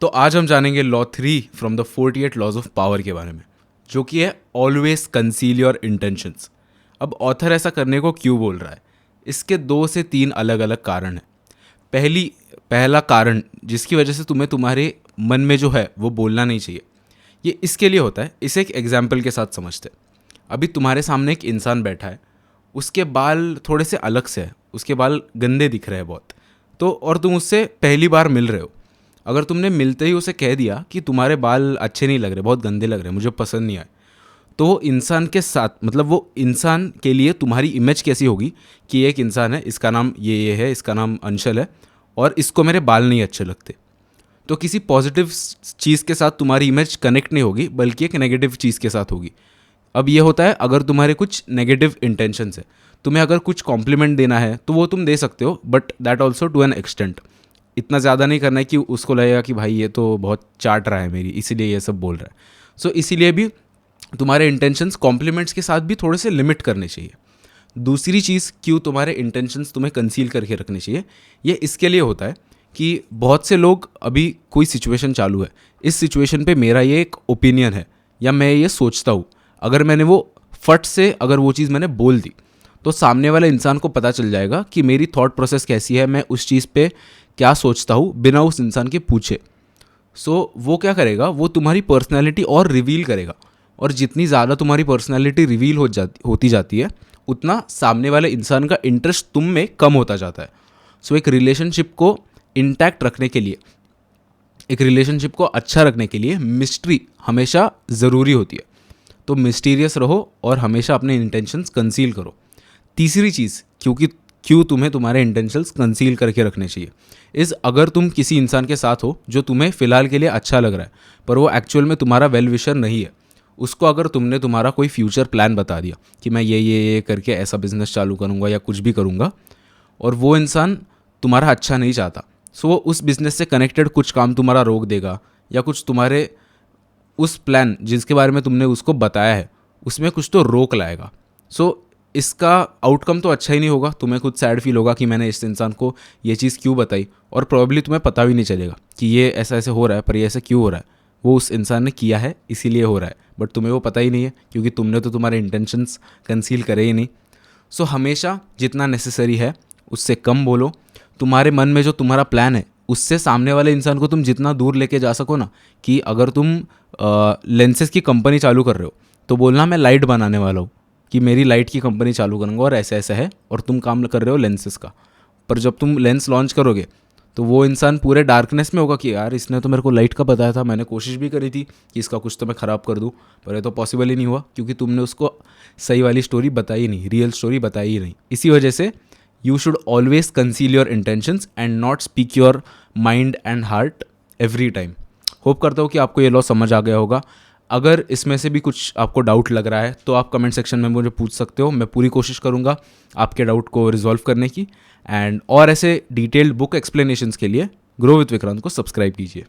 तो आज हम जानेंगे law 3 from the 48 laws of power के बारे में, जो कि है ऑलवेज कंसील योर इंटेंशंस। अब ऑथर ऐसा करने को क्यों बोल रहा है? इसके 2 से 3 अलग अलग कारण हैं। पहला कारण जिसकी वजह से तुम्हें तुम्हारे मन में जो है वो बोलना नहीं चाहिए, ये इसके लिए होता है। इसे एक एग्जाम्पल के साथ समझते हैं। अभी तुम्हारे सामने एक इंसान बैठा है, उसके बाल थोड़े से अलग से हैं, उसके बाल गंदे दिख रहे हैं बहुत, तो और तुम उससे पहली बार मिल रहे हो। अगर तुमने मिलते ही उसे कह दिया कि तुम्हारे बाल अच्छे नहीं लग रहे, बहुत गंदे लग रहे हैं, मुझे पसंद नहीं आए, तो वो इंसान के साथ, मतलब वो इंसान के लिए तुम्हारी इमेज कैसी होगी कि ये एक इंसान है, इसका नाम ये है, इसका नाम अंशल है और इसको मेरे बाल नहीं अच्छे लगते। तो किसी पॉजिटिव चीज़ के साथ तुम्हारी इमेज कनेक्ट नहीं होगी, बल्कि एक नेगेटिव चीज़ के साथ होगी। अब ये होता है अगर तुम्हारे कुछ नेगेटिव इंटेंशंस है। तुम्हें अगर कुछ कॉम्प्लीमेंट देना है तो वो तुम दे सकते हो, but that also to an extent. इतना ज़्यादा नहीं करना है कि उसको लगेगा कि भाई ये तो बहुत चाट रहा है मेरी, इसीलिए ये सब बोल रहा है। सो इसीलिए भी तुम्हारे इंटेंशंस कॉम्प्लीमेंट्स के साथ भी थोड़े से लिमिट करने चाहिए। दूसरी चीज़ क्यों तुम्हारे इंटेंशंस तुम्हें कंसील करके रखने चाहिए, ये इसके लिए होता है कि बहुत से लोग, अभी कोई सिचुएशन चालू है, इस सिचुएशन पे मेरा ये एक ओपिनियन है या मैं ये सोचता हूँ, अगर मैंने वो फट से अगर वो चीज़ मैंने बोल दी तो सामने वाले इंसान को पता चल जाएगा कि मेरी थॉट प्रोसेस कैसी है, मैं उस चीज़ पे क्या सोचता हूँ बिना उस इंसान के पूछे। सो वो क्या करेगा, वो तुम्हारी पर्सनैलिटी और रिवील करेगा, और जितनी ज़्यादा तुम्हारी पर्सनैलिटी रिवील होती जाती है, उतना सामने वाले इंसान का इंटरेस्ट तुम में कम होता जाता है। सो एक रिलेशनशिप को इंटैक्ट रखने के लिए, एक रिलेशनशिप को अच्छा रखने के लिए मिस्ट्री हमेशा ज़रूरी होती है। तो मिस्टीरियस रहो और हमेशा अपने इंटेंशंस कंसील करो। तीसरी चीज़ क्यों तुम्हें तुम्हारे इंटेंशंस कंसील करके रखने चाहिए इज़, अगर तुम किसी इंसान के साथ हो जो तुम्हें फ़िलहाल के लिए अच्छा लग रहा है, पर वो एक्चुअल में तुम्हारा वेल विशर नहीं है, उसको अगर तुमने तुम्हारा कोई फ्यूचर प्लान बता दिया कि मैं ये करके ऐसा बिजनेस चालू करूँगा या कुछ भी करूँगा, और वो इंसान तुम्हारा अच्छा नहीं चाहता, सो वो उस बिज़नेस से कनेक्टेड कुछ काम तुम्हारा रोक देगा, या कुछ तुम्हारे उस प्लान जिसके बारे में तुमने उसको बताया है उसमें कुछ तो रोक लाएगा। सो इसका आउटकम तो अच्छा ही नहीं होगा। तुम्हें खुद सैड फील होगा कि मैंने इस इंसान को ये चीज़ क्यों बताई, और प्रॉब्ली तुम्हें पता भी नहीं चलेगा कि ये ऐसा ऐसे हो रहा है, पर ये ऐसा क्यों हो रहा है, वो उस इंसान ने किया है इसीलिए हो रहा है, बट तुम्हें वो पता ही नहीं है क्योंकि तुमने तो तुम्हारे इंटेंशंस कंसील करे ही नहीं। सो हमेशा जितना नेसेसरी है उससे कम बोलो। तुम्हारे मन में जो तुम्हारा प्लान है उससे सामने वाले इंसान को तुम जितना दूर लेके जा सको ना, कि अगर तुम लेंसेज की कंपनी चालू कर रहे हो तो बोलना मैं लाइट बनाने वाला हूँ, कि मेरी लाइट की कंपनी चालू करूँगा और ऐसा ऐसा है, और तुम काम कर रहे हो लेंसेज का। पर जब तुम लेंस लॉन्च करोगे तो वो इंसान पूरे डार्कनेस में होगा कि यार इसने तो मेरे को लाइट का बताया था, मैंने कोशिश भी करी थी कि इसका कुछ तो मैं ख़राब कर दूँ, पर ये तो पॉसिबल ही नहीं हुआ क्योंकि तुमने उसको सही वाली स्टोरी बताई नहीं, रियल स्टोरी बताई ही नहीं। इसी वजह से you should always conceal your intentions and not speak your mind and heart every time. Hope करता हूँ कि आपको ये लॉ समझ आ गया होगा। अगर इसमें से भी कुछ आपको डाउट लग रहा है तो आप कमेंट सेक्शन में मुझे पूछ सकते हो, मैं पूरी कोशिश करूँगा आपके डाउट को रिजॉल्व करने की। एंड और ऐसे डिटेल्ड बुक एक्सप्लेनेशंस के लिए ग्रो विथ विक्रांत को सब्सक्राइब कीजिए।